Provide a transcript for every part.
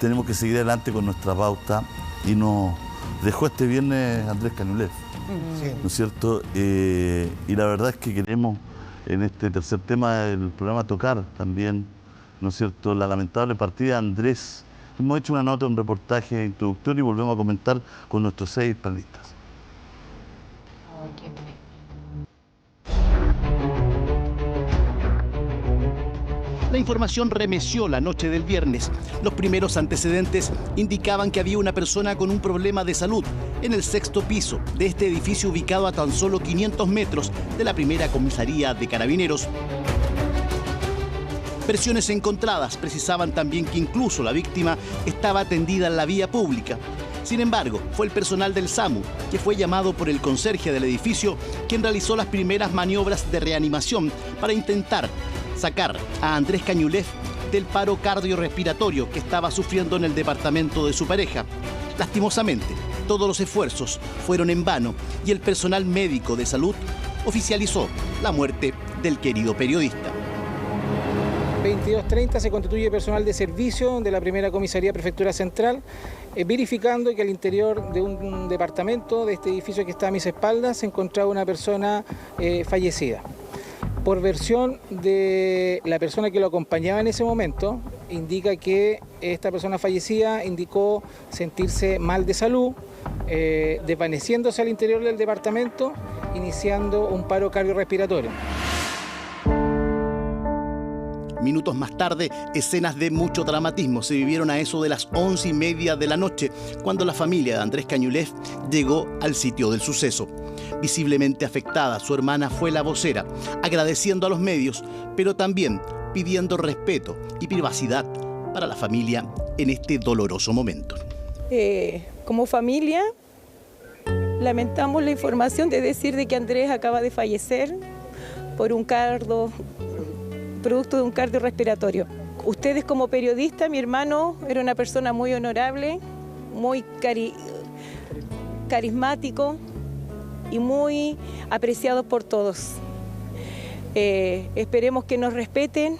tenemos que seguir adelante con nuestra pauta y nos dejó este viernes Andrés Cañuelet, ¿no es cierto? Y la verdad es que queremos en este tercer tema del programa tocar también, ¿no es cierto?, la lamentable partida de Andrés. Hemos hecho una nota, un reportaje introductorio y volvemos a comentar con nuestros 6 panelistas. La información remeció la noche del viernes. Los primeros antecedentes indicaban que había una persona con un problema de salud en el 6º piso de este edificio ubicado a tan solo 500 metros de la primera comisaría de Carabineros. Versiones encontradas precisaban también que incluso la víctima estaba atendida en la vía pública. Sin embargo, fue el personal del SAMU, que fue llamado por el conserje del edificio, quien realizó las primeras maniobras de reanimación para intentar sacar a Andrés Cañuelet del paro cardiorrespiratorio que estaba sufriendo en el departamento de su pareja. Lastimosamente, todos los esfuerzos fueron en vano y el personal médico de salud oficializó la muerte del querido periodista. 22:30 se constituye personal de servicio de la primera comisaría Prefectura Central, verificando que al interior de un departamento de este edificio que está a mis espaldas se encontraba una persona fallecida. Por versión de la persona que lo acompañaba en ese momento, indica que esta persona fallecida indicó sentirse mal de salud, desvaneciéndose al interior del departamento, iniciando un paro cardiorrespiratorio. Minutos más tarde, escenas de mucho dramatismo se vivieron a eso de las 11:30 de la noche, cuando la familia de Andrés Cañuelet llegó al sitio del suceso. Visiblemente afectada, su hermana fue la vocera, agradeciendo a los medios, pero también pidiendo respeto y privacidad para la familia en este doloroso momento. Como familia, lamentamos la información de decir de que Andrés acaba de fallecer por producto de un cardiorrespiratorio. Ustedes como periodistas, mi hermano era una persona muy honorable, muy carismático y muy apreciado por todos. Esperemos que nos respeten.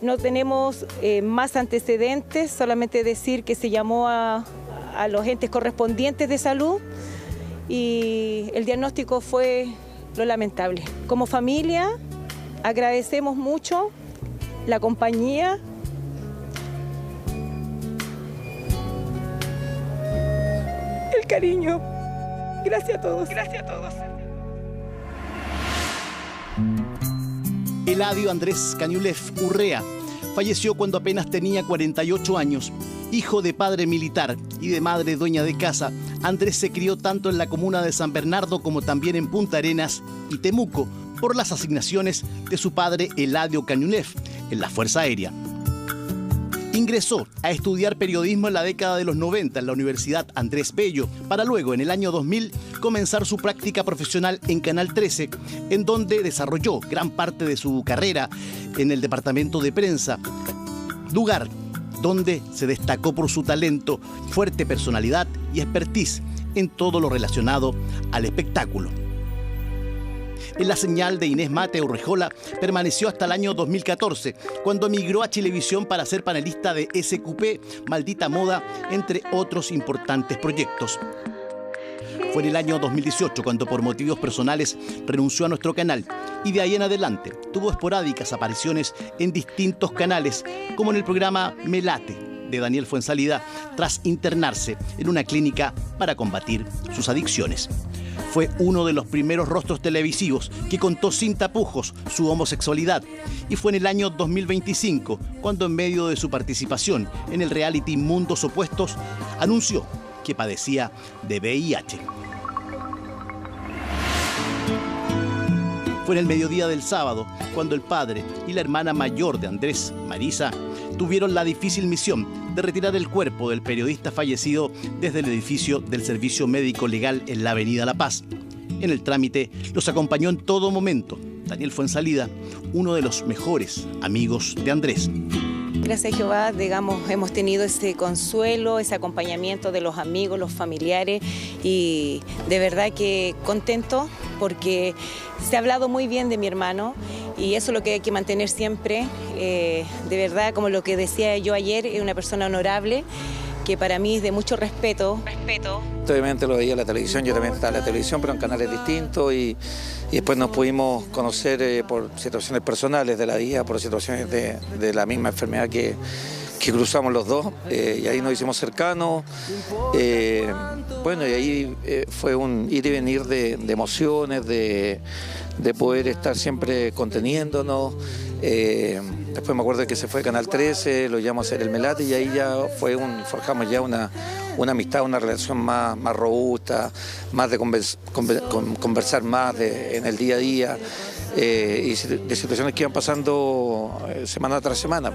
No tenemos más antecedentes, solamente decir que se llamó a los entes correspondientes de salud y el diagnóstico fue lo lamentable. Como familia, agradecemos mucho la compañía. El cariño. Gracias a todos. Gracias a todos. Eladio Andrés Cañuelet Urrea falleció cuando apenas tenía 48 años. Hijo de padre militar y de madre dueña de casa, Andrés se crió tanto en la comuna de San Bernardo como también en Punta Arenas y Temuco, por las asignaciones de su padre Eladio Cañuelet en la Fuerza Aérea. Ingresó a estudiar periodismo en la década de los 90 en la Universidad Andrés Bello, para luego en el año 2000 comenzar su práctica profesional en Canal 13, en donde desarrolló gran parte de su carrera en el departamento de prensa, lugar donde se destacó por su talento, fuerte personalidad y expertise en todo lo relacionado al espectáculo. En la señal de Inés Mate Urrejola permaneció hasta el año 2014, cuando emigró a Chilevisión para ser panelista de SQP, Maldita Moda, entre otros importantes proyectos. Fue en el año 2018 cuando por motivos personales renunció a nuestro canal y de ahí en adelante tuvo esporádicas apariciones en distintos canales, como en el programa Me Late de Daniel Fuenzalida, tras internarse en una clínica para combatir sus adicciones. Fue uno de los primeros rostros televisivos que contó sin tapujos su homosexualidad, y fue en el año 2025 cuando, en medio de su participación en el reality Mundos Opuestos, anunció que padecía de VIH. Fue en el mediodía del sábado cuando el padre y la hermana mayor de Andrés, Marisa, tuvieron la difícil misión de retirar el cuerpo del periodista fallecido desde el edificio del Servicio Médico Legal en la Avenida La Paz. En el trámite los acompañó en todo momento Daniel Fuenzalida, uno de los mejores amigos de Andrés. Gracias a Jehová, digamos, hemos tenido ese consuelo, ese acompañamiento de los amigos, los familiares, y de verdad que contento porque se ha hablado muy bien de mi hermano Y eso es lo que hay que mantener siempre. De verdad, como lo que decía yo ayer, es una persona honorable, que para mí es de mucho respeto. Obviamente lo veía en la televisión, yo también estaba en la televisión, pero en canales distintos, y después nos pudimos conocer por situaciones personales de la vida, por situaciones de la misma enfermedad que cruzamos los dos, y ahí nos hicimos cercanos. Bueno, y ahí fue un ir y venir de emociones, de poder estar siempre conteniéndonos. Después me acuerdo que se fue a Canal 13, lo llamamos a hacer el Melate, y ahí ya forjamos ya una amistad, una relación más robusta, más de conversar más en el día a día, y de situaciones que iban pasando semana tras semana.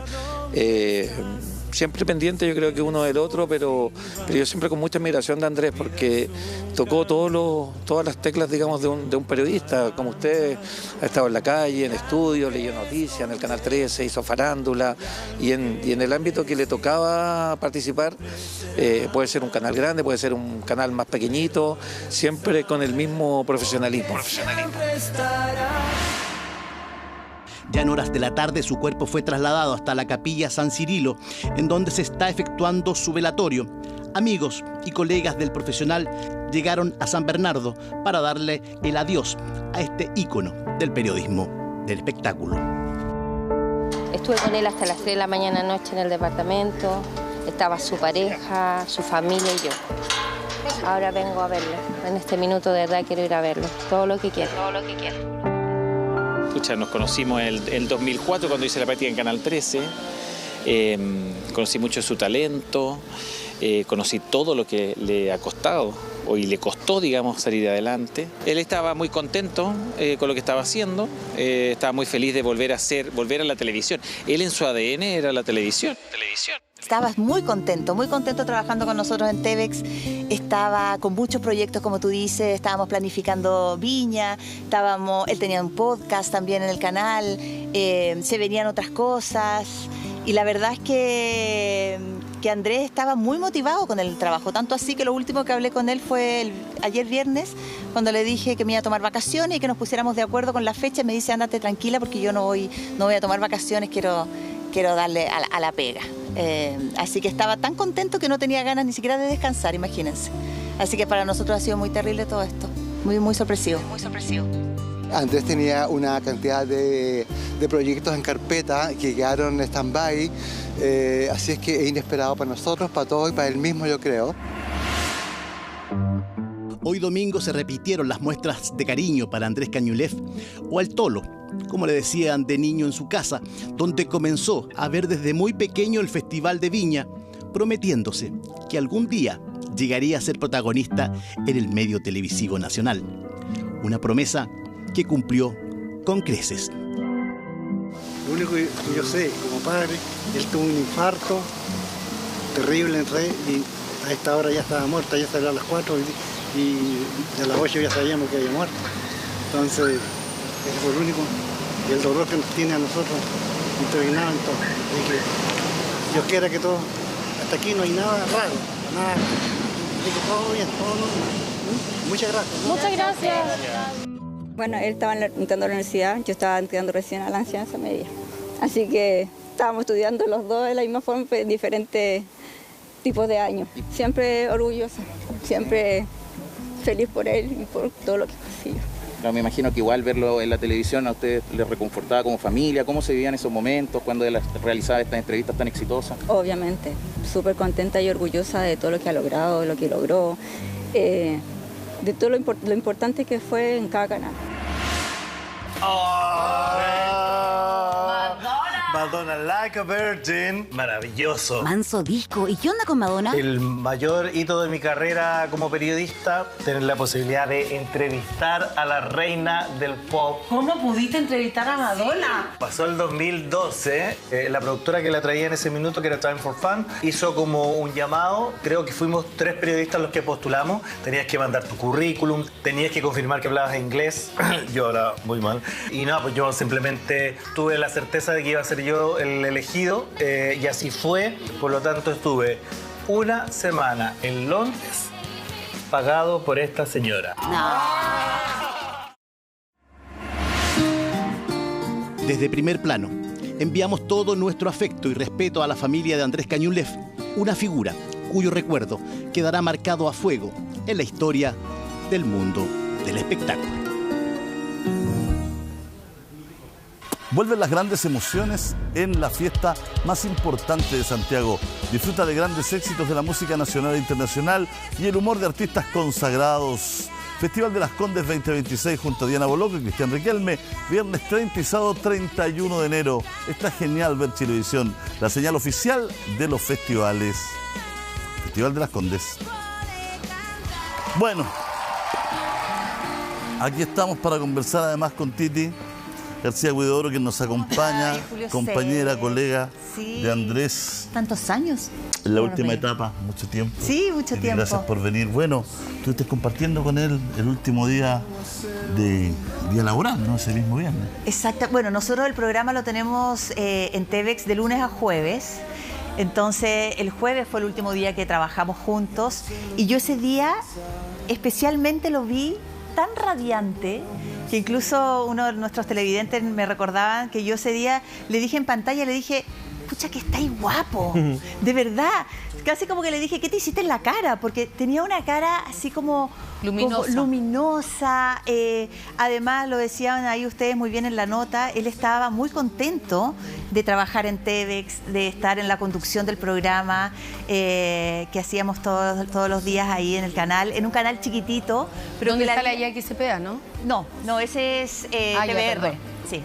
Siempre pendiente, yo creo que uno del otro, pero yo siempre con mucha admiración de Andrés, porque tocó todas las teclas, digamos, de un periodista, como usted. Ha estado en la calle, en estudios, leyó noticias, en el Canal 13, hizo farándula, y en el ámbito que le tocaba participar, puede ser un canal grande, puede ser un canal más pequeñito, siempre con el mismo profesionalismo. Ya en horas de la tarde su cuerpo fue trasladado hasta la capilla San Cirilo, en donde se está efectuando su velatorio. Amigos y colegas del profesional llegaron a San Bernardo para darle el adiós a este ícono del periodismo, del espectáculo. Estuve con él hasta las 3 de la mañana anoche en el departamento. Estaba su pareja, su familia y yo. Ahora vengo a verlo. En este minuto de verdad quiero ir a verlo. Todo lo que quiero. Escucha, nos conocimos en el 2004 cuando hice la práctica en Canal 13. Conocí mucho su talento, conocí todo lo que le ha costado, y le costó, digamos, salir adelante. Él estaba muy contento con lo que estaba haciendo, estaba muy feliz de volver a la televisión. Él en su ADN era la televisión. Estaba muy contento trabajando con nosotros en TVEX. Estaba con muchos proyectos, como tú dices, estábamos planificando Viña, él tenía un podcast también en el canal, se venían otras cosas, y la verdad es que Andrés estaba muy motivado con el trabajo, tanto así que lo último que hablé con él fue ayer viernes, cuando le dije que me iba a tomar vacaciones y que nos pusiéramos de acuerdo con la fecha. Me dice, ándate tranquila porque yo no voy a tomar vacaciones, quiero darle a la pega. Así que estaba tan contento que no tenía ganas ni siquiera de descansar, imagínense. Así que para nosotros ha sido muy terrible todo esto, muy sorpresivo. Andrés tenía una cantidad de proyectos en carpeta que quedaron en stand-by, así es que es inesperado para nosotros, para todos y para él mismo, yo creo. Hoy domingo se repitieron las muestras de cariño para Andrés Cañulef, o al Tolo, como le decían de niño en su casa, donde comenzó a ver desde muy pequeño el Festival de Viña, prometiéndose que algún día llegaría a ser protagonista en el medio televisivo nacional. Una promesa que cumplió con creces. Lo único que yo sé, como padre, él tuvo un infarto terrible en red, y a esta hora ya estaba muerta, ya salió a las 4 y a las 8 ya sabíamos que había muerto. Entonces, eso fue lo único, y el dolor que nos tiene a nosotros impregnado en todo. Así que Dios quiera que todo, hasta aquí no hay nada raro, nada. Así que todo bien, todo normal. Muchas gracias. Muchas gracias. Bueno, él estaba entrando a la universidad, yo estaba entrando recién a la enseñanza media. Así que estábamos estudiando los dos de la misma forma, en diferentes tipos de años. Siempre orgullosa, siempre feliz por él y por todo lo que consiguió. Claro, me imagino que igual verlo en la televisión a ustedes les reconfortaba como familia. ¿Cómo se vivían esos momentos cuando él realizaba estas entrevistas tan exitosas? Obviamente, súper contenta y orgullosa de todo lo que ha logrado, de lo que logró, de todo lo importante que fue en cada canal. Madonna Like a Virgin, maravilloso. Manso disco. ¿Y qué onda con Madonna? El mayor hito de mi carrera como periodista, tener la posibilidad de entrevistar a la reina del pop. ¿Cómo pudiste entrevistar a Madonna? Sí. Pasó el 2012, la productora que la traía en ese minuto, que era Time for Fun, hizo como un llamado. Creo que fuimos 3 periodistas los que postulamos. Tenías que mandar tu currículum, tenías que confirmar que hablabas inglés. Yo hablaba muy mal. Y no, pues yo simplemente tuve la certeza de que iba a ser yo el elegido, y así fue. Por lo tanto, estuve una semana en Londres pagado por esta señora. Desde Primer Plano, enviamos todo nuestro afecto y respeto a la familia de Andrés Cañulef, una figura cuyo recuerdo quedará marcado a fuego en la historia del mundo del espectáculo. Vuelven las grandes emociones en la fiesta más importante de Santiago. Disfruta de grandes éxitos de la música nacional e internacional y el humor de artistas consagrados. Festival de las Condes 2026 junto a Diana Boloco y Cristian Riquelme, viernes 30 y sábado 31 de enero. Está genial ver Chilevisión, la señal oficial de los festivales. Festival de las Condes. Bueno, aquí estamos para conversar además con Titi García Huidobro, que nos acompaña, Ay, Julio, compañera, colega sí. de Andrés. ¿Tantos años? En la última etapa, mucho tiempo. Sí, mucho tiempo. Gracias por venir. Bueno, estuviste compartiendo con él el último día laboral, ¿no? Ese mismo viernes. Exacto. Bueno, nosotros el programa lo tenemos en TVX de lunes a jueves. Entonces, el jueves fue el último día que trabajamos juntos. Y yo ese día especialmente lo vi tan radiante que incluso uno de nuestros televidentes me recordaban que yo ese día le dije en pantalla, le dije, pucha que estáis guapo, de verdad. Casi como que le dije, ¿qué te hiciste en la cara? Porque tenía una cara así como luminosa. Además, lo decían ahí ustedes muy bien en la nota, él estaba muy contento de trabajar en TVX, de estar en la conducción del programa que hacíamos todos los días ahí en el canal, en un canal chiquitito. Pero ¿Dónde que está la XCPA, no? No, ese es TVR. Sí.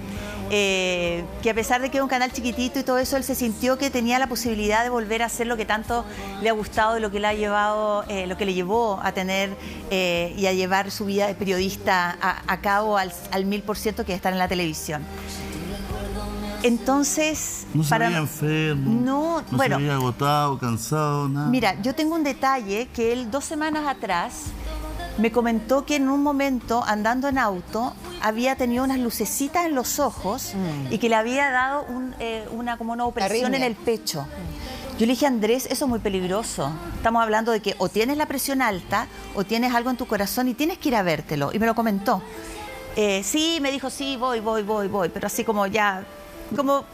Que a pesar de que es un canal chiquitito y todo eso, él se sintió que tenía la posibilidad de volver a hacer lo que tanto le ha gustado y lo que le ha llevado, lo que le llevó a tener y a llevar su vida de periodista a cabo al 1000%, que es estar en la televisión. Entonces, no se veía enfermo, no se veía agotado, cansado, nada. Mira, yo tengo un detalle que él 2 semanas atrás me comentó que en un momento, andando en auto, había tenido unas lucecitas en los ojos y que le había dado como una opresión en el pecho. Yo le dije, Andrés, eso es muy peligroso. Estamos hablando de que o tienes la presión alta o tienes algo en tu corazón y tienes que ir a vértelo. Y me lo comentó. Sí, me dijo, sí, voy, pero así como ya, como...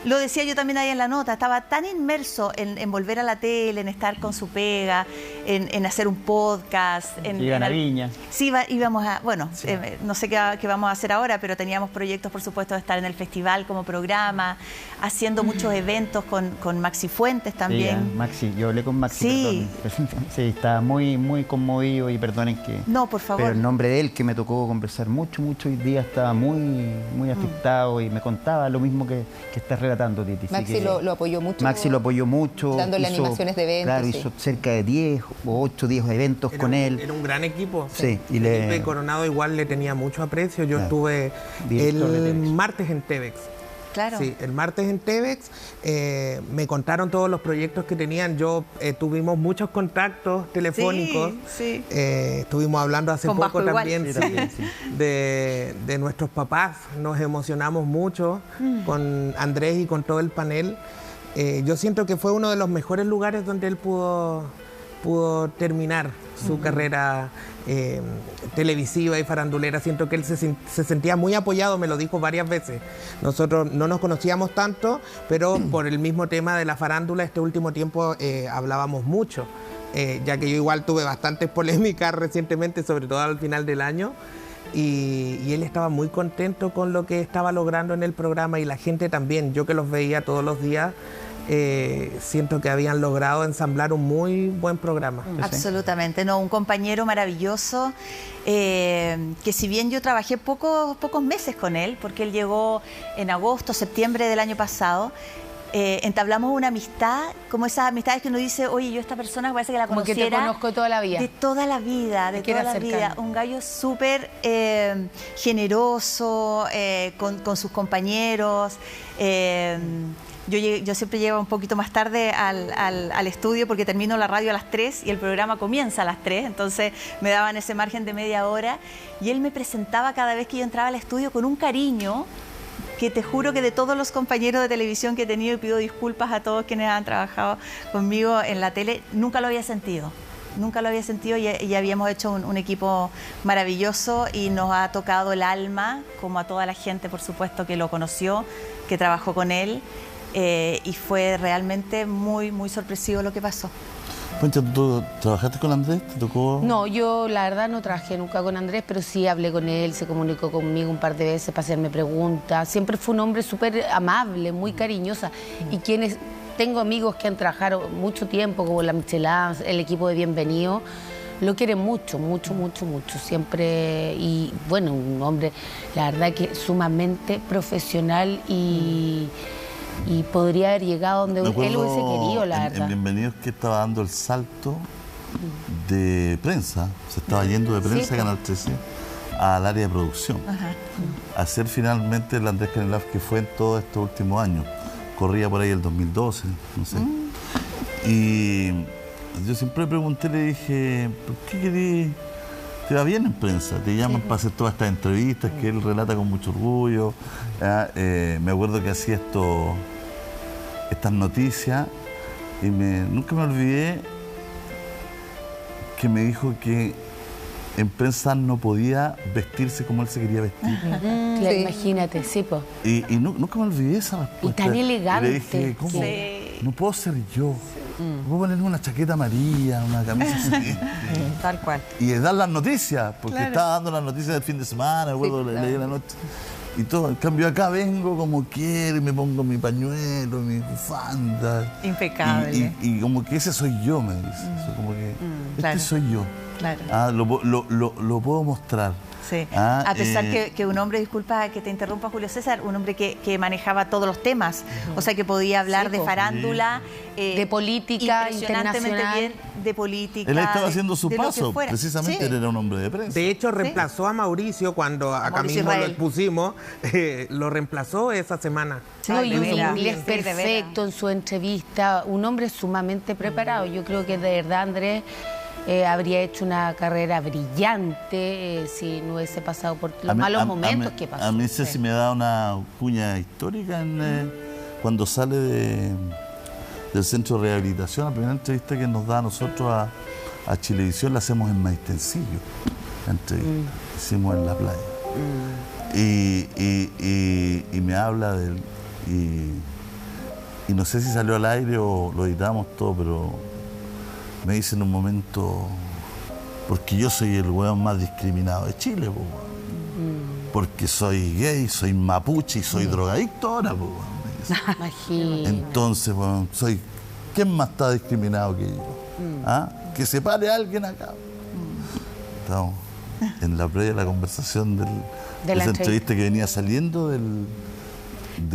Lo decía yo también ahí en la nota, estaba tan inmerso en volver a la tele, en estar con su pega, en hacer un podcast. Iban a Viña. Sí, íbamos a... Bueno, sí. No sé qué vamos a hacer ahora, pero teníamos proyectos, por supuesto, de estar en el festival como programa, haciendo muchos eventos con Maxi Fuentes también. Sí, Maxi, yo hablé con Maxi, sí. Sí, estaba muy conmovido y perdonen que... No, por favor. Pero el nombre de él, que me tocó conversar mucho hoy día, estaba muy afectado y me contaba lo mismo que estás relatando, Titi. Maxi lo apoyó mucho. Maxi lo apoyó mucho. Dándole animaciones de eventos. Claro, hizo cerca de 10 o 8 eventos con él. Era un gran equipo. Sí. Y Felipe Coronado igual le tenía mucho aprecio. Yo estuve el martes en TVX. Claro. Sí, el martes en TVX me contaron todos los proyectos que tenían. Tuvimos muchos contactos telefónicos. Sí. Estuvimos hablando hace con poco Bajo también de nuestros papás. Nos emocionamos mucho con Andrés y con todo el panel. Yo siento que fue uno de los mejores lugares donde él pudo terminar su carrera televisiva y farandulera. Siento que él se sentía muy apoyado, me lo dijo varias veces. Nosotros no nos conocíamos tanto, pero por el mismo tema de la farándula, este último tiempo hablábamos mucho, ya que yo igual tuve bastantes polémicas recientemente, sobre todo al final del año. Y él estaba muy contento con lo que estaba logrando en el programa y la gente también. Yo que los veía todos los días, siento que habían logrado ensamblar un muy buen programa. Absolutamente, no, un compañero maravilloso, que si bien yo trabajé pocos meses con él, porque él llegó en agosto, septiembre del año pasado, entablamos una amistad, como esas amistades que uno dice, oye, yo esta persona parece que la conociera. Como que te conozco de toda la vida. De toda la vida, Un gallo súper generoso, con sus compañeros. Yo siempre llego un poquito más tarde al estudio porque termino la radio a las 3 y el programa comienza a las 3, entonces me daban ese margen de media hora y él me presentaba cada vez que yo entraba al estudio con un cariño que te juro que de todos los compañeros de televisión que he tenido, y pido disculpas a todos quienes han trabajado conmigo en la tele, nunca lo había sentido. Nunca lo había sentido y habíamos hecho un equipo maravilloso y nos ha tocado el alma, como a toda la gente, por supuesto, que lo conoció, que trabajó con él, y fue realmente muy, muy sorpresivo lo que pasó. Pancha, ¿tú trabajaste con Andrés? ¿Te tocó? No, yo la verdad no trabajé nunca con Andrés, pero sí hablé con él, se comunicó conmigo un par de veces para hacerme preguntas. Siempre fue un hombre súper amable, muy cariñosa. Y quienes... Tengo amigos que han trabajado mucho tiempo, como la Michelin, el equipo de Bienvenido, lo quieren mucho, mucho, mucho, mucho. Siempre, y bueno, un hombre, la verdad que sumamente profesional y podría haber llegado donde él hubiese querido, la verdad. En Bienvenidos que estaba dando el salto de prensa, se estaba yendo de prensa, sí, Canal 13, al área de producción. Ajá. A ser finalmente el Andrés Canelaf que fue en todos estos últimos años. Corría por ahí el 2012, no sé. Y yo siempre pregunté, le dije, ¿por qué querés? Te va bien en prensa, te llaman para hacer todas estas entrevistas que él relata con mucho orgullo. Me acuerdo que hacía estas noticias y nunca me olvidé que me dijo que en prensa no podía vestirse como él se quería vestir. Claro, imagínate, sí, po. Y nunca me olvidé esa respuesta. Y tan elegante. Y le dije, ¿cómo? Sí. No puedo ser yo. Puedo ponerme una chaqueta amarilla, una camisa así. Tal cual. Y dar las noticias, porque estaba dando las noticias del fin de semana, leí la noche. Y todo, en cambio acá vengo como quiero, y me pongo mi pañuelo, mi bufanda. Impecable. Y como que ese soy yo, me dice. Como que este soy yo. Claro. Lo puedo mostrar. Sí. A pesar que un hombre, disculpa que te interrumpa, Julio César, un hombre que manejaba todos los temas, o sea que podía hablar de farándula, de política internacional, bien, de política. Él estaba haciendo su paso, precisamente él era un hombre de prensa. De hecho, reemplazó a Mauricio cuando acá mismo lo expusimos, lo reemplazó esa semana. Sí, y un inglés perfecto en su entrevista, un hombre sumamente preparado. Yo creo que de verdad Andrés habría hecho una carrera brillante si no hubiese pasado por los malos momentos que pasó. A mí si me da una cuña histórica cuando sale del centro de rehabilitación. La primera entrevista que nos da a nosotros a Chilevisión la hacemos en Maitencillo. Hicimos en la playa. Y me habla de él. Y no sé si salió al aire o lo editamos todo, pero me dice en un momento, porque yo soy el weón más discriminado de Chile, po, porque soy gay, soy mapuche y soy drogadicto ahora, po, entonces, bueno, ¿quién más está discriminado que yo? Que se pare alguien acá. Estamos en la previa de la conversación de esa entrevista que venía saliendo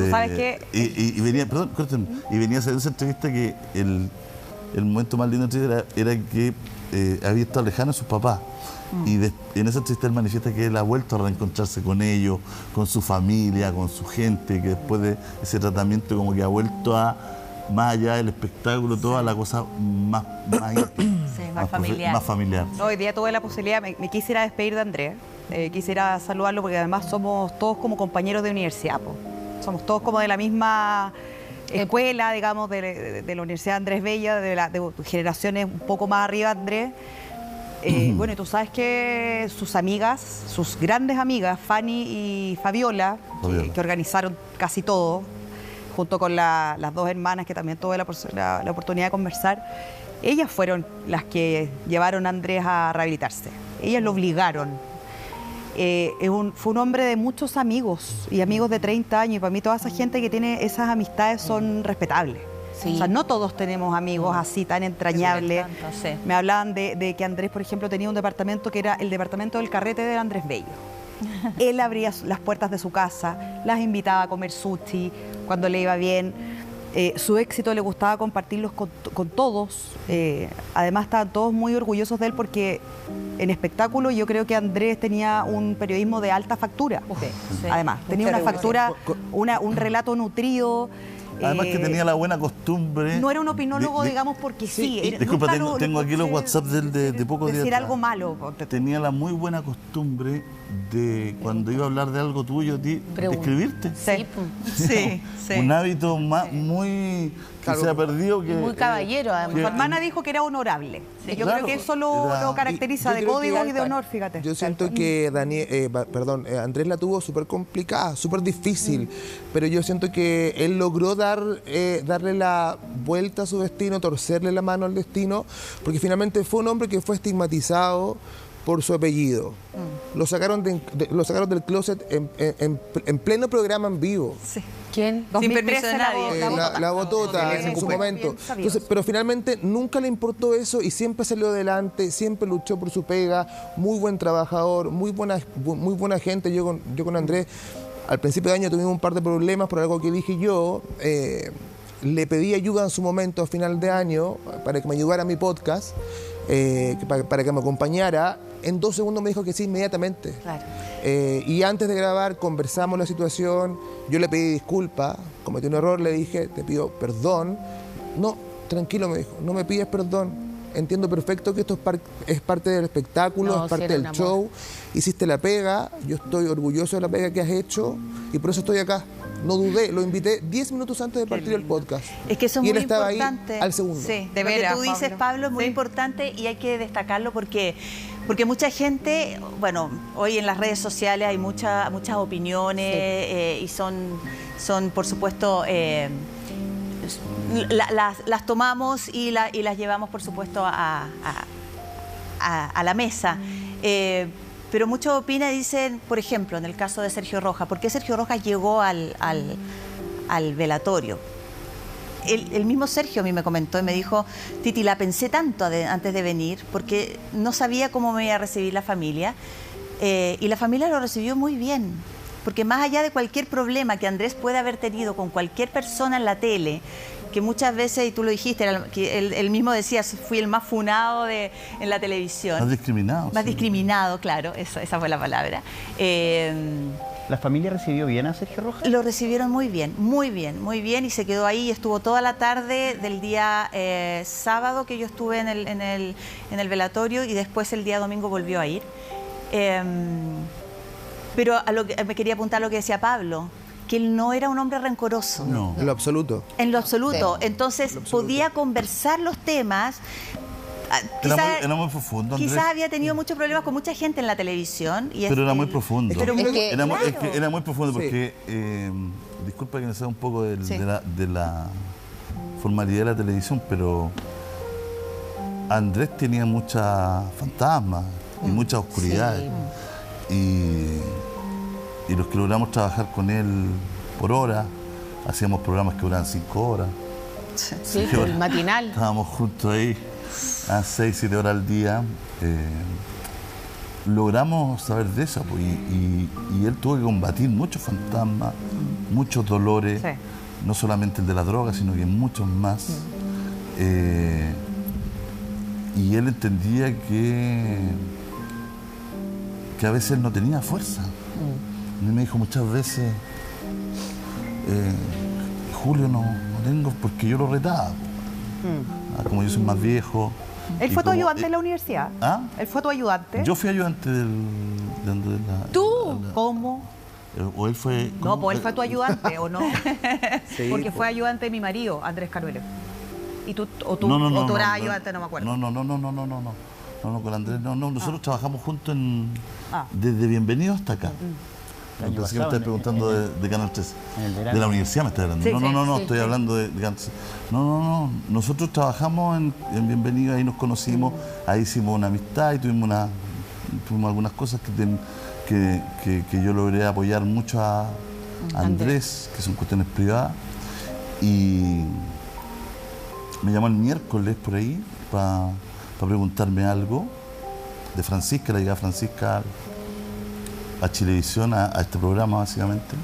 ¿Sabes qué? Y venía, perdón, córtenme, y venía a hacer esa entrevista que el momento más lindo era que había estado lejano de sus papás. Y en esa entrevista él manifiesta que él ha vuelto a reencontrarse con ellos, con su familia, con su gente, que después de ese tratamiento como que ha vuelto más allá del espectáculo, toda la cosa más íntima, más familiar. Hoy día tuve la posibilidad, me quisiera despedir de Andrés, quisiera saludarlo porque además somos todos como compañeros de universidad, somos todos como de la misma escuela, digamos, de la Universidad Andrés Bello, de generaciones un poco más arriba, Andrés. Bueno, y tú sabes que sus amigas, sus grandes amigas, Fanny y Fabiola, que organizaron casi todo, junto con las dos hermanas que también tuve la oportunidad de conversar, ellas fueron las que llevaron a Andrés a rehabilitarse. Ellas lo obligaron. Fue un hombre de muchos amigos y amigos de 30 años, y para mí toda esa gente que tiene esas amistades son respetables. Sí. O sea, no todos tenemos amigos así tan entrañables. Me hablaban de que Andrés, por ejemplo, tenía un departamento que era el departamento del carrete de Andrés Bello. Él abría las puertas de su casa, las invitaba a comer sushi cuando le iba bien. Su éxito le gustaba compartirlos con todos. Además, estaban todos muy orgullosos de él porque en espectáculo yo creo que Andrés tenía un periodismo de alta factura. Además, tenía una factura, un relato nutrido. Además que tenía la buena costumbre. No era un opinólogo, digamos, porque sí. Disculpa, tengo aquí los WhatsApp de pocos días. Decir algo malo. Tenía la muy buena costumbre de, cuando iba a hablar de algo tuyo, de escribirte. Sí. Un hábito muy que se ha perdido. Muy caballero, además. Su hermana dijo que era honorable. Yo creo que eso lo caracteriza de código y de honor, fíjate. Yo siento que Andrés la tuvo súper complicada, súper difícil, pero yo siento que él logró darle la vuelta a su destino, torcerle la mano al destino, porque finalmente fue un hombre que fue estigmatizado por su apellido. Lo sacaron del closet en pleno programa en vivo. Sí. ¿Quién? Sin permiso de nadie. La botota en su momento. Entonces, pero finalmente nunca le importó eso y siempre salió adelante, siempre luchó por su pega, muy buen trabajador, muy buena gente. Yo con Andrés, al principio de año tuvimos un par de problemas por algo que dije yo. Le pedí ayuda en su momento a final de año para que me ayudara a mi podcast, para que me acompañara. En 2 segundos me dijo que sí inmediatamente. Claro. Y antes de grabar conversamos la situación, yo le pedí disculpas, cometí un error, le dije, te pido perdón. No, tranquilo, me dijo, no me pides perdón. Entiendo perfecto que esto es parte del espectáculo, es parte del show. Hiciste la pega, yo estoy orgulloso de la pega que has hecho y por eso estoy acá. No dudé, lo invité 10 minutos antes de partir el podcast. Es que eso es y muy él estaba importante. Ahí al segundo. Sí, de veras, lo que tú dices, Pablo, es muy importante y hay que destacarlo porque mucha gente, bueno, hoy en las redes sociales hay muchas opiniones y son por supuesto, las tomamos y las llevamos por supuesto a la mesa. Pero muchos opinan y dicen, por ejemplo, en el caso de Sergio Rojas, ¿por qué Sergio Rojas llegó al velatorio? El mismo Sergio a mí me comentó y me dijo, Titi, la pensé tanto antes de venir porque no sabía cómo me iba a recibir la familia y la familia lo recibió muy bien. Porque más allá de cualquier problema que Andrés pueda haber tenido con cualquier persona en la tele, que muchas veces, y tú lo dijiste, que él mismo decía, fui el más funado en la televisión. Más discriminado. Más discriminado, claro, esa fue la palabra. ¿La familia recibió bien a Sergio Rojas? Lo recibieron muy bien, y se quedó ahí, estuvo toda la tarde del día sábado que yo estuve en el velatorio y después el día domingo volvió a ir. Pero me quería apuntar a lo que decía Pablo, que él no era un hombre rencoroso. No, en lo absoluto. En lo absoluto. Entonces podía conversar los temas. Era muy profundo, Andrés. Quizás había tenido muchos problemas con mucha gente en la televisión. Pero era muy profundo. Era muy profundo porque, disculpa que me sea un poco de la formalidad de la televisión, pero Andrés tenía muchas fantasmas y muchas oscuridades. Y los que logramos trabajar con él por hora, hacíamos programas que duraban 5 horas. Sí, el matinal. Estábamos juntos ahí a 6, 7 horas al día. Logramos saber de eso, pues, y él tuvo que combatir muchos fantasmas, muchos dolores, no solamente el de la droga, sino que muchos más. Y él entendía que a veces no tenía fuerza. A mí me dijo muchas veces, Julio, no tengo, porque yo lo retaba. Como yo soy más viejo. ¿Él fue tu ayudante en la universidad? ¿Ah? ¿Él fue tu ayudante? Yo fui ayudante de la... ¿Tú? ¿Cómo? ¿O él fue...? No, pues él fue tu ayudante, ¿o no? Sí, porque fue ayudante de mi marido, Andrés Caruelo. ¿Y tú eras ayudante? No me acuerdo. No, con Andrés, nosotros trabajamos juntos desde Bienvenido hasta acá. Pensé que me estás preguntando de Canal 13. De la universidad me estás hablando. Estoy hablando de Canal 13. No. Nosotros trabajamos en Bienvenido, ahí nos conocimos, ahí hicimos una amistad y tuvimos algunas cosas que yo logré apoyar mucho a Andrés, que son cuestiones privadas. Y me llamó el miércoles por ahí para preguntarme algo de Francisca, la llegada Francisca a Chilevisión, a este programa básicamente,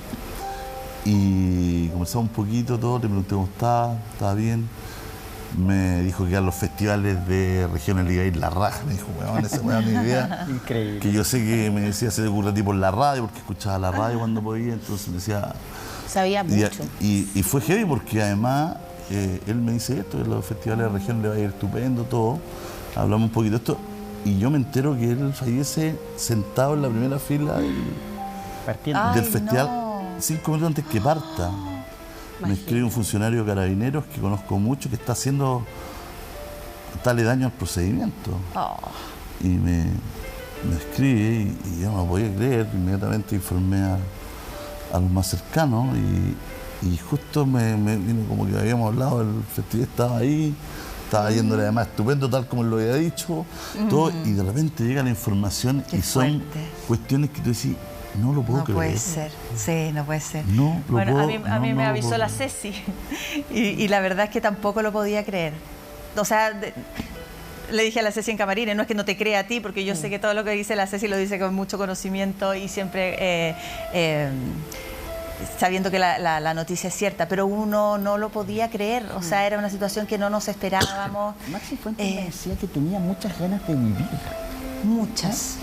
y conversamos un poquito todo, le pregunté cómo estaba bien, me dijo que a los festivales de regiones le iba a ir la raja, me dijo, weón, esa weón ni idea. Increíble. Que yo sé que me decía, se le ocurre tipo en la radio, porque escuchaba la radio cuando podía, entonces me decía, Sabía mucho. Y fue heavy porque además él me dice esto, que los festivales de la región le va a ir estupendo, todo. Hablamos un poquito de esto y yo me entero que él fallece sentado en la primera fila del festival, 5 minutos antes que parta. Me escribe un funcionario de Carabineros que conozco mucho, que está haciendo tal daño al procedimiento. Y me escribe y yo no lo podía creer. Inmediatamente informé a los más cercanos y justo me vino como que habíamos hablado, el festival estaba ahí, estaba yéndole además estupendo, tal como lo había dicho, todo, y de repente llega la información y son cuestiones que tú decís, no lo puedo creer. No puede ser, sí, no puede ser. Bueno, a mí me avisó la Ceci y la verdad es que tampoco lo podía creer. O sea, le dije a la Ceci en camarines, no es que no te crea a ti, porque yo sé que todo lo que dice la Ceci lo dice con mucho conocimiento y siempre sabiendo que la noticia es cierta, pero uno no lo podía creer. O sea, era una situación que no nos esperábamos. Maxi Fuentes me decía que tenía muchas ganas de vivir. Muchas,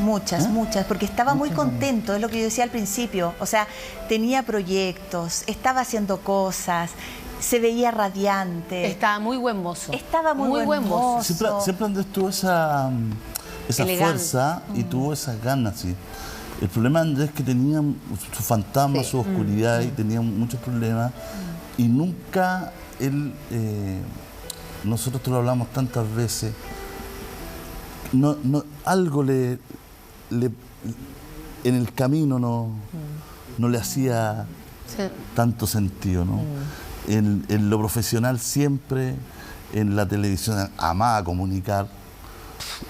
porque estaba muy contento, es lo que yo decía al principio. O sea, tenía proyectos, estaba haciendo cosas, se veía radiante. Estaba muy buen mozo. Estaba muy buen mozo. Siempre Andrés tuvo esa fuerza y tuvo esas ganas, sí. El problema de Andrés es que tenía su fantasma, su oscuridad y tenía muchos problemas. Y nunca él, nosotros te lo hablamos tantas veces, algo en el camino no le hacía tanto sentido, ¿no? En lo profesional siempre, en la televisión amaba comunicar.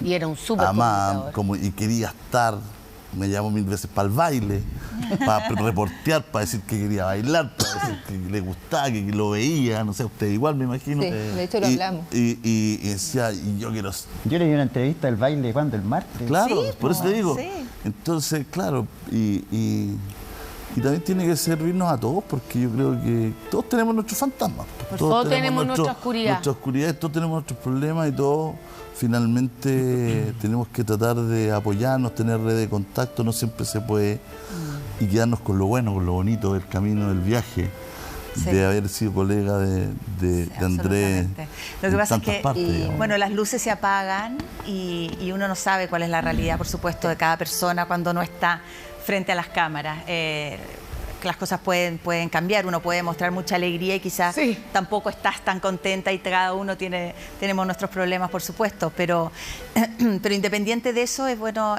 Y era un súper comunicador. Y quería estar, me llamó 1000 veces para el baile, para reportear, para decir que quería bailar, para decir que le gustaba, que lo veía, no sé, usted igual me imagino. Sí, de hecho lo hablamos. Y decía, yo quiero... Yo le di una entrevista del baile, ¿cuándo? El martes. Claro, por eso te digo. Sí. Entonces, claro, y también tiene que servirnos a todos, porque yo creo que todos tenemos nuestros fantasmas. Todos tenemos nuestra oscuridad. Nuestra oscuridad, todos tenemos nuestros problemas y todos finalmente tenemos que tratar de apoyarnos, tener red de contacto, no siempre se puede, y quedarnos con lo bueno, con lo bonito del camino, del viaje, de haber sido colega de Andrés. Lo que pasa es que, bueno, las luces se apagan y uno no sabe cuál es la realidad, por supuesto, de cada persona cuando no está frente a las cámaras. Las cosas pueden cambiar, uno puede mostrar mucha alegría y quizás tampoco estás tan contenta y cada uno tenemos nuestros problemas, por supuesto, pero independiente de eso es bueno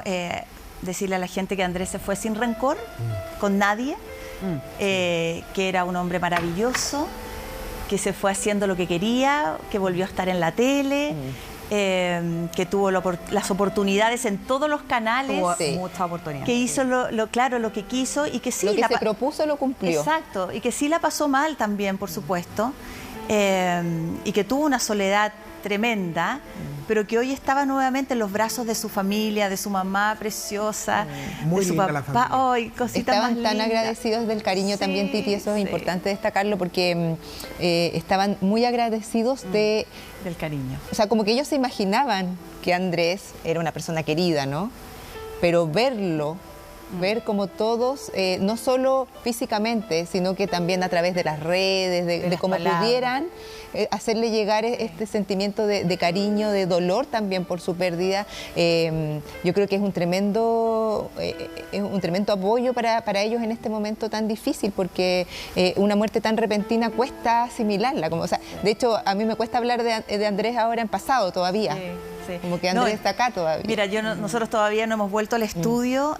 decirle a la gente que Andrés se fue sin rencor, con nadie, que era un hombre maravilloso, que se fue haciendo lo que quería, que volvió a estar en la tele, que tuvo las oportunidades en todos los canales, muchas oportunidades, que hizo lo que quiso y que sí, lo que se propuso lo cumplió. Exacto, y que sí la pasó mal también, por supuesto, y que tuvo una soledad tremenda, pero que hoy estaba nuevamente en los brazos de su familia, de su mamá preciosa, muy de su linda papá. La estaban tan agradecidos del cariño también, Titi, eso es importante destacarlo, porque estaban muy agradecidos del cariño. O sea, como que ellos se imaginaban que Andrés era una persona querida, ¿no? Pero verlo, ver como todos, no solo físicamente, sino que también a través de las redes, de cómo pudieran hacerle llegar este sentimiento de cariño, de dolor también por su pérdida. Yo creo que es un tremendo apoyo para ellos en este momento tan difícil, porque una muerte tan repentina cuesta asimilarla. O sea, de hecho, a mí me cuesta hablar de Andrés ahora en pasado todavía. Sí. Como que Andrés está acá todavía. Mira, nosotros todavía no hemos vuelto al estudio.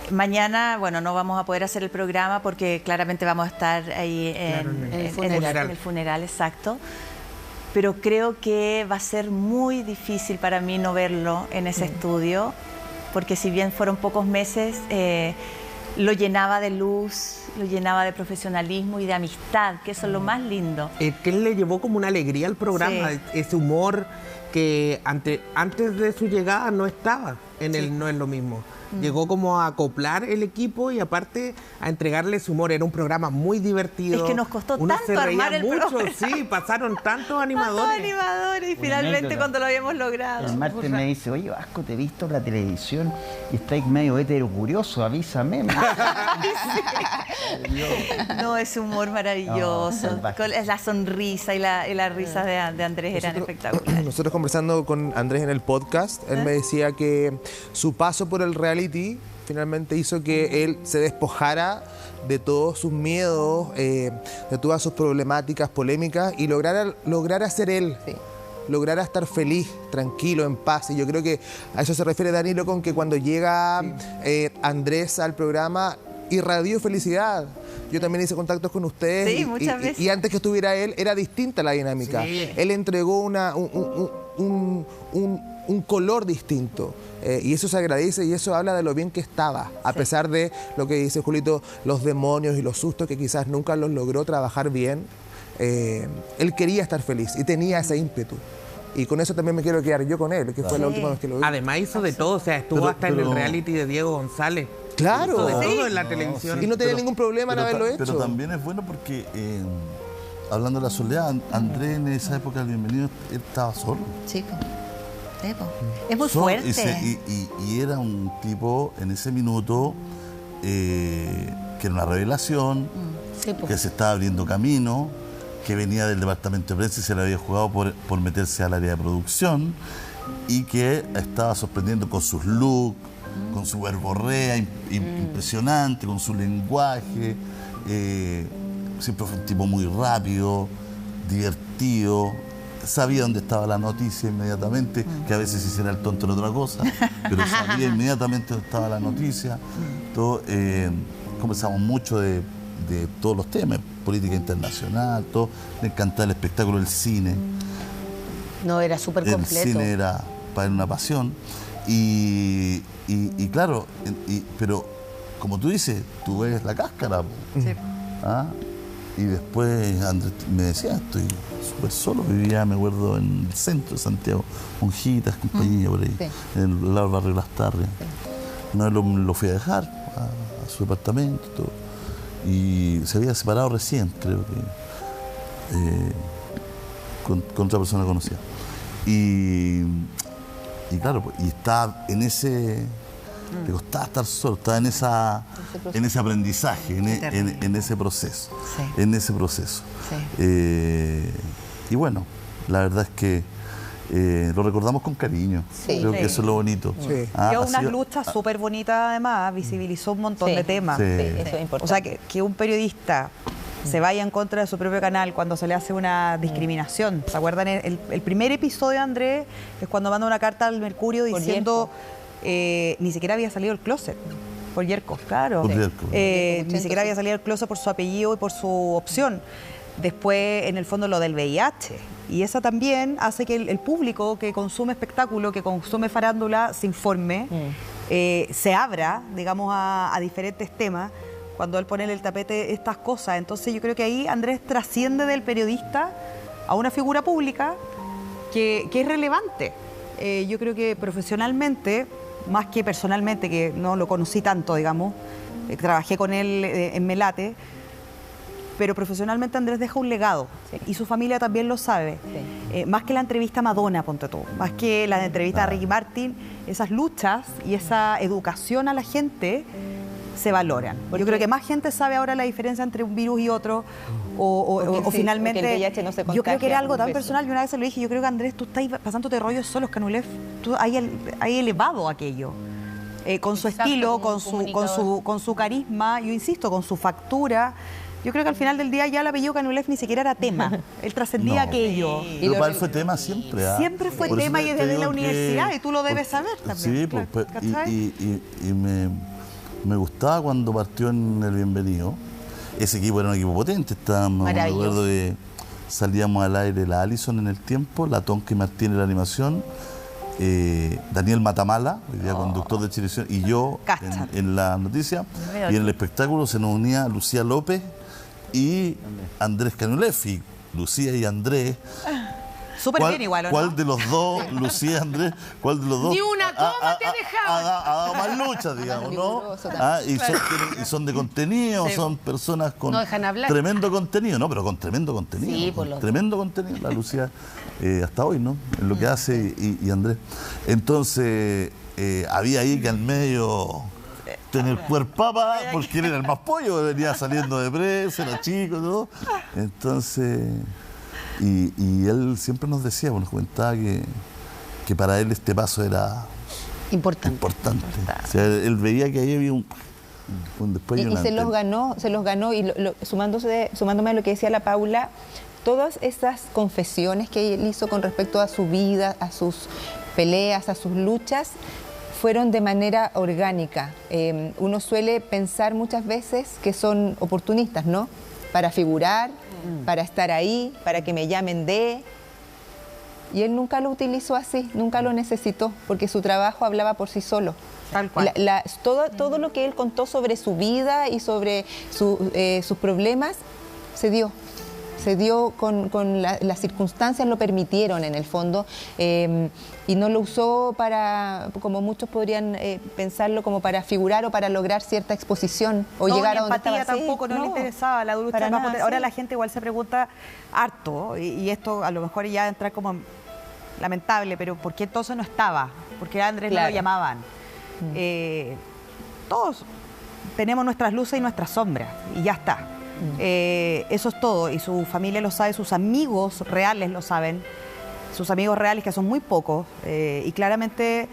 Mañana, bueno, no vamos a poder hacer el programa porque claramente vamos a estar ahí en el funeral, exacto. Pero creo que va a ser muy difícil para mí no verlo en ese estudio, porque si bien fueron pocos meses, lo llenaba de luz, lo llenaba de profesionalismo y de amistad, que eso es lo más lindo. Que él le llevó como una alegría al programa, ese humor que antes de su llegada no estaba. en el No es lo mismo. Llegó como a acoplar el equipo y aparte a entregarle su humor. Era un programa muy divertido. Es que nos costó Uno tanto se reía armar el mucho, programa. sí, pasaron tantos animadores. Tantos animadores y finalmente anécdota. cuando lo habíamos logrado. El martes me dice, oye Vasco, te he visto en la televisión y estáis medio hetero curioso, avísame. No, es humor maravilloso. No, Con la sonrisa y la risa de Andrés eran espectaculares. Nosotros conversando con Andrés en el podcast, él me decía que su paso por el reality finalmente hizo que él se despojara de todos sus miedos, de todas sus problemáticas, polémicas y lograra ser él. Sí. Lograra estar feliz, tranquilo, en paz. Y yo creo que a eso se refiere Danilo con que cuando llega Andrés al programa irradió felicidad. Yo también hice contactos con ustedes Sí, muchas veces. y antes que estuviera él era distinta la dinámica. Sí. Él entregó un color distinto y eso se agradece y eso habla de lo bien que estaba, a pesar de lo que dice Julito, los demonios y los sustos que quizás nunca los logró trabajar bien. Él quería estar feliz y tenía ese ímpetu. Y con eso también me quiero quedar yo con él, que fue la última vez que lo vi. Además hizo de todo, o sea, estuvo hasta en el reality de Diego González. Claro. Hizo de todo en la televisión. Y no tenía ningún problema en haberlo hecho. Pero también es bueno porque, hablando de la soledad, Andrés en esa época del Bienvenido él estaba solo. Sí, es muy Solo, fuerte. Y era un tipo en ese minuto que era una revelación, que se estaba abriendo camino, que venía del departamento de prensa y se le había jugado por meterse al área de producción y que estaba sorprendiendo con sus looks, con su verborrea impresionante, con su lenguaje. Siempre fue un tipo muy rápido, divertido, sabía dónde estaba la noticia inmediatamente, que a veces hiciera el tonto en otra cosa, pero sabía inmediatamente dónde estaba la noticia. Todo, conversamos mucho de todos los temas, política internacional, todo. Le encantaba el espectáculo, el cine. No, era súper completo. El cine era para él una pasión. Y claro, pero como tú dices, tú ves la cáscara. Sí. ¿Ah? Y después Andrés me decía, estoy súper solo, vivía, me acuerdo, en el centro de Santiago, Monjitas, compañía, por ahí, en el lado del barrio Las Tarrias. Una vez lo fui a dejar a su departamento, todo, y se había separado recién, creo que, con otra persona conocida. Y claro, y estaba en ese... Le costaba estar solo, estaba en ese aprendizaje, en ese proceso. Sí. En ese proceso. Sí. Y bueno, la verdad es que lo recordamos con cariño. Sí. Creo que eso es lo bonito. Sí. Ah, Dio ha unas sido- luchas súper bonitas, además, visibilizó un montón de temas. Sí. Eso es importante. O sea, que un periodista se vaya en contra de su propio canal cuando se le hace una discriminación. ¿Se acuerdan? El primer episodio de Andrés es cuando manda una carta al Mercurio Por diciendo ni siquiera había salido el closet. Por Yerko, claro. Por Yerko. Ni siquiera había salido el closet por su apellido y por su opción. Después, en el fondo, lo del VIH. Y esa también hace que el público que consume espectáculo, que consume farándula, se informe, se abra, digamos, a diferentes temas, cuando él pone en el tapete estas cosas. Entonces yo creo que ahí Andrés trasciende del periodista a una figura pública que es relevante. Yo creo que profesionalmente, más que personalmente, que no lo conocí tanto, digamos, trabajé con él en Melate, pero profesionalmente Andrés deja un legado, y su familia también lo sabe. Más que la entrevista a Madonna, ponte tú, más que la entrevista a Ricky Martin, esas luchas y esa educación a la gente se valoran. Yo creo que más gente sabe ahora la diferencia entre un virus y otro, o sí, finalmente... porque el VIH no se yo creo que contagia era algo con tan besos. personal, y una vez se lo dije, yo creo que Andrés, tú estás pasándote rollos solos, Canulef, tú has elevado aquello. Con su estilo, con su carisma, yo insisto, con su factura. Yo creo que al final del día ya el apellido Canulef ni siquiera era tema. Él trascendía aquello. Pero para él fue tema siempre. ¿Ah? Siempre fue Por eso tema y te desde digo la que- universidad, y tú lo debes saber también. Sí, claro, pues, ¿cachai? y me gustaba cuando partió en El Bienvenido. Ese equipo era un equipo potente. Estábamos, me Maravilloso. acuerdo de... Salíamos al aire la Allison en el tiempo, la Tonka y Martín en la animación, Daniel Matamala, hoy día conductor de Chilevisión, y yo en la noticia. Y en el espectáculo se nos unía Lucía López y Andrés Canulef. Y Lucía y Andrés Súper bien igual, ¿o no? ¿Cuál de los dos, Lucía, Andrés, cuál de los dos Ni una coma te ha dejado. ha dado más luchas, digamos, ¿no? Y son de contenido, son personas con no dejan hablar. Tremendo contenido, ¿no? Pero con tremendo contenido. Sí, por lo tremendo contenido, la Lucía, hasta hoy, ¿no? En lo que hace y Andrés. Entonces, había ahí que al medio tener puerpapa, porque él era el más pollo, venía saliendo de presa, era chico, ¿no? Entonces, y él siempre nos decía, nos comentaba que para él este paso era importante. O sea, él veía que ahí había un después y se los ganó, y sumándome a lo que decía la Paula, todas esas confesiones que él hizo con respecto a su vida, a sus peleas, a sus luchas, fueron de manera orgánica. Uno suele pensar muchas veces que son oportunistas, ¿no? Para figurar, para estar ahí, para que me llamen de... Y él nunca lo utilizó así, nunca lo necesitó, porque su trabajo hablaba por sí solo. Tal cual. Todo lo que él contó sobre su vida y sobre sus problemas se dio con las circunstancias lo permitieron en el fondo, y no lo usó para, como muchos podrían pensarlo, como para figurar o para lograr cierta exposición o llegar a donde estaba. Tampoco, no le interesaba la lucha. Ahora la gente igual se pregunta harto, y esto a lo mejor ya entra como lamentable, pero ¿por qué entonces no estaba? ¿Por qué a Andrés no lo llamaban? Todos tenemos nuestras luces y nuestras sombras, y ya está. Eso es todo, y su familia lo sabe, sus amigos reales lo saben, sus amigos reales, que son muy pocos, y claramente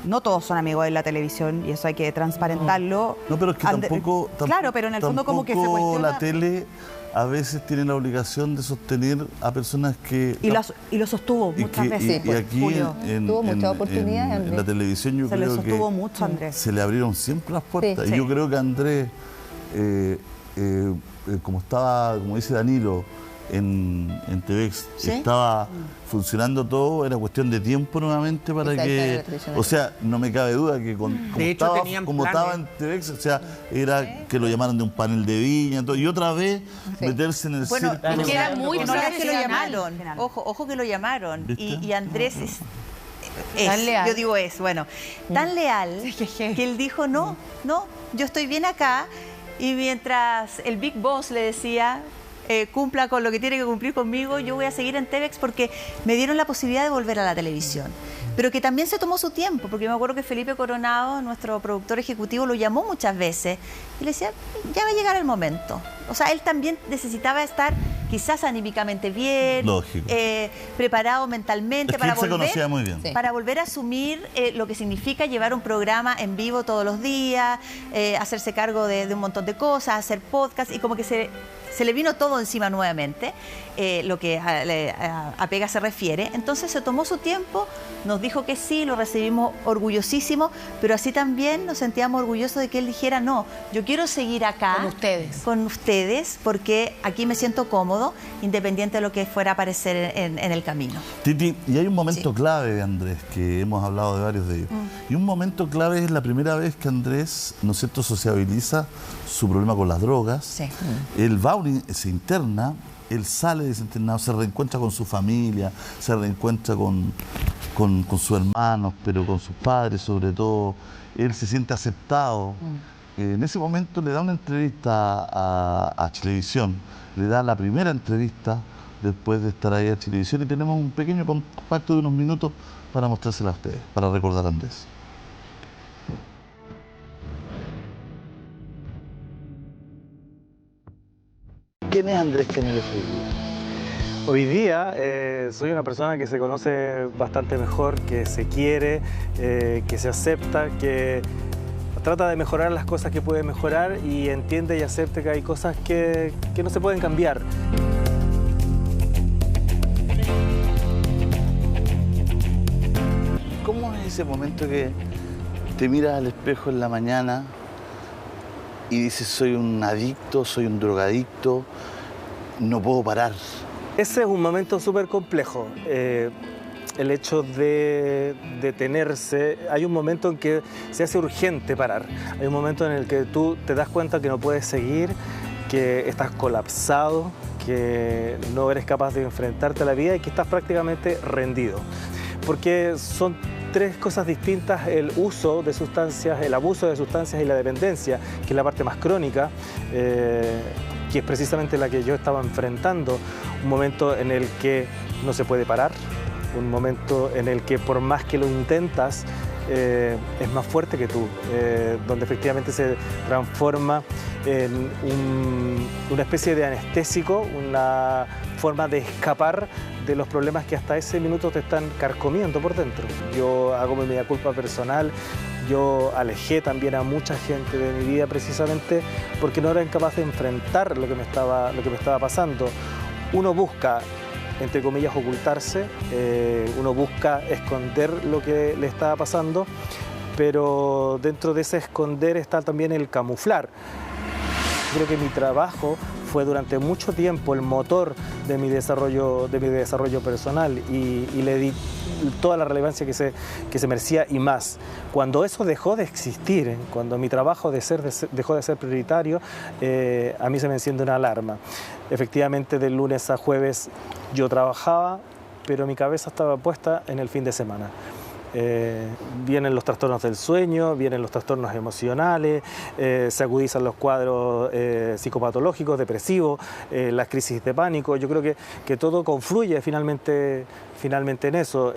no todos son amigos de la televisión, y eso hay que transparentarlo. No, pero es que tampoco claro, pero en el fondo como que se cuestiona... la tele a veces tiene la obligación de sostener a personas que... Y lo sostuvo muchas veces. Y aquí tuvo muchas oportunidades, en la televisión yo creo que mucho, Andrés. se le abrieron siempre las puertas. Sí. Y yo creo que Andrés... como dice Danilo, en TVX, estaba funcionando todo, era cuestión de tiempo nuevamente para que... O sea, no me cabe duda que como estaba en TVX, o sea, era que lo llamaran de un panel de viña, todo, y otra vez meterse en el circo. Porque era muy que lo llamaron, ojo que lo llamaron, y Andrés tan leal. Yo digo tan leal que él dijo, no, yo estoy bien acá. Y mientras el Big Boss le decía, cumpla con lo que tiene que cumplir conmigo, yo voy a seguir en TVX porque me dieron la posibilidad de volver a la televisión. Pero que también se tomó su tiempo, porque me acuerdo que Felipe Coronado, nuestro productor ejecutivo, lo llamó muchas veces y le decía, ya va a llegar el momento. O sea, él también necesitaba estar quizás anímicamente bien, preparado mentalmente para volver a asumir lo que significa llevar un programa en vivo todos los días, hacerse cargo de un montón de cosas, hacer podcast, y como que se le vino todo encima nuevamente, lo que a Pega se refiere. Entonces se tomó su tiempo, nos dijo que sí, lo recibimos orgullosísimo, pero así también nos sentíamos orgullosos de que él dijera, no, yo quiero seguir acá con ustedes, porque aquí me siento cómodo, independiente de lo que fuera a aparecer en el camino. Titi, y hay un momento clave, Andrés, que hemos hablado de varios de ellos. Y un momento clave es la primera vez que Andrés, ¿no es cierto?, sociabiliza su problema con las drogas. Él va, se interna, él sale de ese internado, se reencuentra con su familia, se reencuentra con sus hermanos, pero con sus padres sobre todo. Él se siente aceptado. En ese momento le da una entrevista a Chilevisión, le da la primera entrevista después de estar ahí a Chilevisión, y tenemos un pequeño compacto de unos minutos para mostrársela a ustedes, para recordar a Andrés. ¿Quién es Andrés Cañuelas hoy día? Soy una persona que se conoce bastante mejor, que se quiere, que se acepta, que trata de mejorar las cosas que puede mejorar y entiende y acepta que hay cosas que no se pueden cambiar. ¿Cómo es ese momento que te miras al espejo en la mañana y dices, soy un adicto, soy un drogadicto, no puedo parar? Ese es un momento súper complejo. El hecho de detenerse, hay un momento en que se hace urgente parar. Hay un momento en el que tú te das cuenta que no puedes seguir, que estás colapsado, que no eres capaz de enfrentarte a la vida y que estás prácticamente rendido. Porque son tres cosas distintas: el uso de sustancias, el abuso de sustancias y la dependencia, que es la parte más crónica, que es precisamente la que yo estaba enfrentando. Un momento en el que no se puede parar, un momento en el que por más que lo intentas, es más fuerte que tú, donde efectivamente se transforma en una especie de anestésico, una forma de escapar de los problemas que hasta ese minuto te están carcomiendo por dentro. Yo hago mi mea culpa personal, yo alejé también a mucha gente de mi vida precisamente porque no era incapaz de enfrentar lo que me estaba pasando. Uno busca, entre comillas, ocultarse, uno busca esconder lo que le estaba pasando, pero dentro de ese esconder está también el camuflar. Creo que mi trabajo fue durante mucho tiempo el motor de mi desarrollo personal y le di toda la relevancia que se merecía y más. Cuando eso dejó de existir, cuando mi trabajo dejó de ser prioritario, a mí se me enciende una alarma. Efectivamente, de lunes a jueves yo trabajaba, pero mi cabeza estaba puesta en el fin de semana. Vienen los trastornos del sueño, vienen los trastornos emocionales, se agudizan los cuadros psicopatológicos, depresivos, las crisis de pánico. Yo creo que todo confluye finalmente en eso.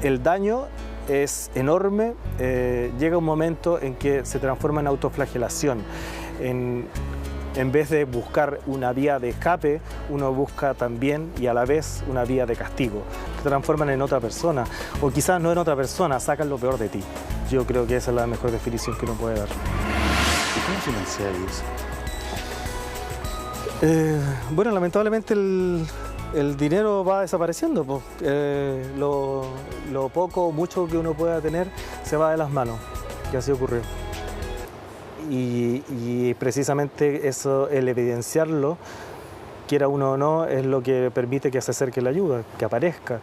El daño es enorme, llega un momento en que se transforma en autoflagelación. En vez de buscar una vía de escape, uno busca también y a la vez una vía de castigo. Te transforman en otra persona, o quizás no en otra persona, sacan lo peor de ti. Yo creo que esa es la mejor definición que uno puede dar. ¿Y cómo financiáis eso? Bueno, lamentablemente el dinero va desapareciendo. Pues. Lo poco o mucho que uno pueda tener se va de las manos, que así ocurrió. Y precisamente eso, el evidenciarlo, quiera uno o no, es lo que permite que se acerque la ayuda, que aparezca,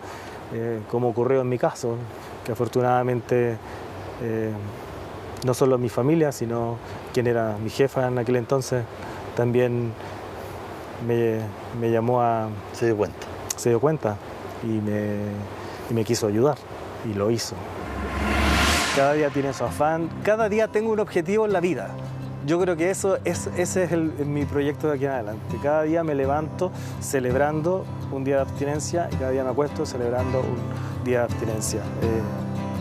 como ocurrió en mi caso, que afortunadamente no solo mi familia, sino quien era mi jefa en aquel entonces, también me llamó a... Se dio cuenta. Se dio cuenta y me quiso ayudar, y lo hizo. Cada día tiene su afán, cada día tengo un objetivo en la vida. Yo creo que ese es mi proyecto de aquí en adelante. Cada día me levanto celebrando un día de abstinencia y cada día me acuesto celebrando un día de abstinencia.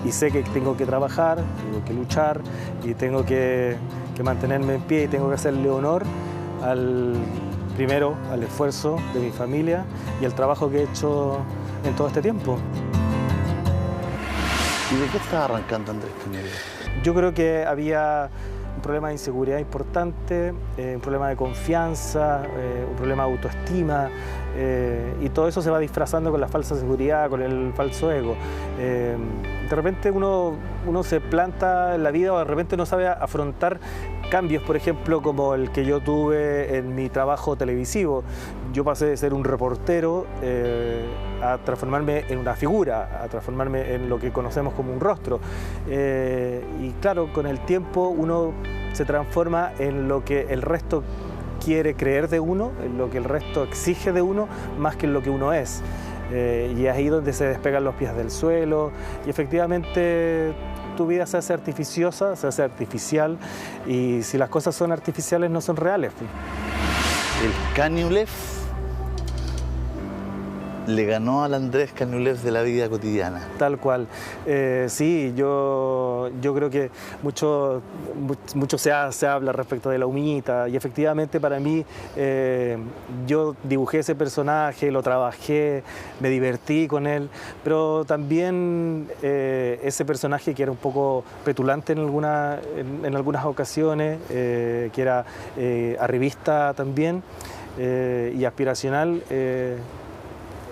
Y sé que tengo que trabajar, tengo que luchar y tengo que mantenerme en pie y tengo que hacerle honor primero al esfuerzo de mi familia y al trabajo que he hecho en todo este tiempo. ¿Y de qué estaba arrancando Andrés Cañuelas? Yo creo que había un problema de inseguridad importante, un problema de confianza, un problema de autoestima, y todo eso se va disfrazando con la falsa seguridad, con el falso ego. De repente uno se planta en la vida o de repente no sabe afrontar cambios, por ejemplo, como el que yo tuve en mi trabajo televisivo. Yo pasé de ser un reportero a transformarme en una figura, a transformarme en lo que conocemos como un rostro. Y claro, con el tiempo uno se transforma en lo que el resto quiere creer de uno, en lo que el resto exige de uno, más que en lo que uno es. Y es ahí donde se despegan los pies del suelo y efectivamente tu vida se hace artificiosa, se hace artificial, y si las cosas son artificiales no son reales. El Cañuelas le ganó al Andrés Cañuelas de la vida cotidiana. Tal cual. Sí, yo creo que mucho se habla respecto de la humita y efectivamente para mí yo dibujé ese personaje, lo trabajé, me divertí con él, pero también ese personaje que era un poco petulante en algunas ocasiones, que era arribista también y aspiracional,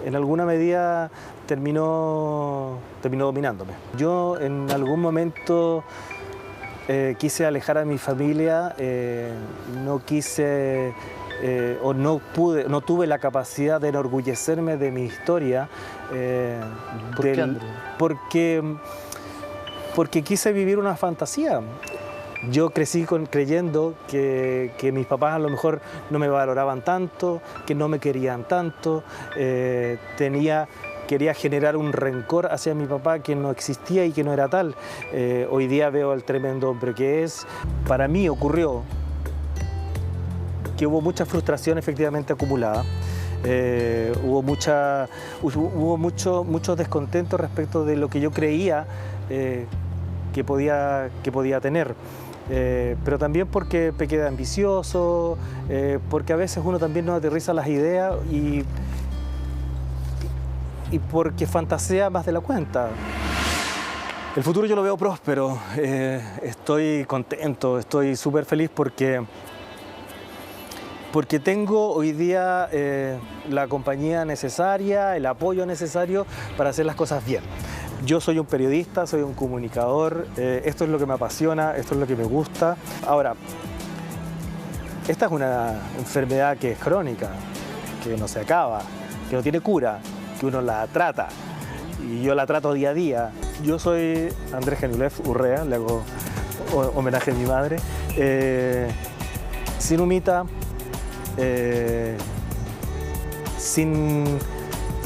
en alguna medida terminó dominándome. Yo en algún momento quise alejar a mi familia, no quise o no tuve la capacidad de enorgullecerme de mi historia. ¿Por qué, Andrés? Porque quise vivir una fantasía. Yo crecí creyendo que mis papás a lo mejor no me valoraban tanto, que no me querían tanto, quería generar un rencor hacia mi papá que no existía y que no era tal. Hoy día veo el tremendo hombre que es. Para mí ocurrió que hubo mucha frustración efectivamente acumulada. Hubo mucho descontento respecto de lo que yo creía que podía tener. Pero también porque pequé de ambicioso, porque a veces uno también no aterriza las ideas y porque fantasea más de la cuenta. El futuro yo lo veo próspero, estoy contento, estoy súper feliz porque tengo hoy día la compañía necesaria, el apoyo necesario para hacer las cosas bien. Yo soy un periodista, soy un comunicador, esto es lo que me apasiona, esto es lo que me gusta. Ahora, esta es una enfermedad que es crónica, que no se acaba, que no tiene cura, que uno la trata y yo la trato día a día. Yo soy Andrés Genulef Urrea, le hago homenaje a mi madre, sin humita,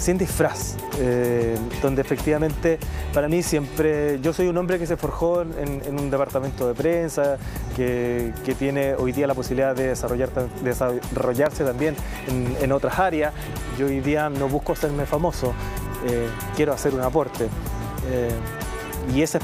sin disfraz, donde efectivamente para mí siempre, yo soy un hombre que se forjó en un departamento de prensa, que tiene hoy día la posibilidad de desarrollarse también en otras áreas. Yo hoy día no busco hacerme famoso, quiero hacer un aporte. Y esa es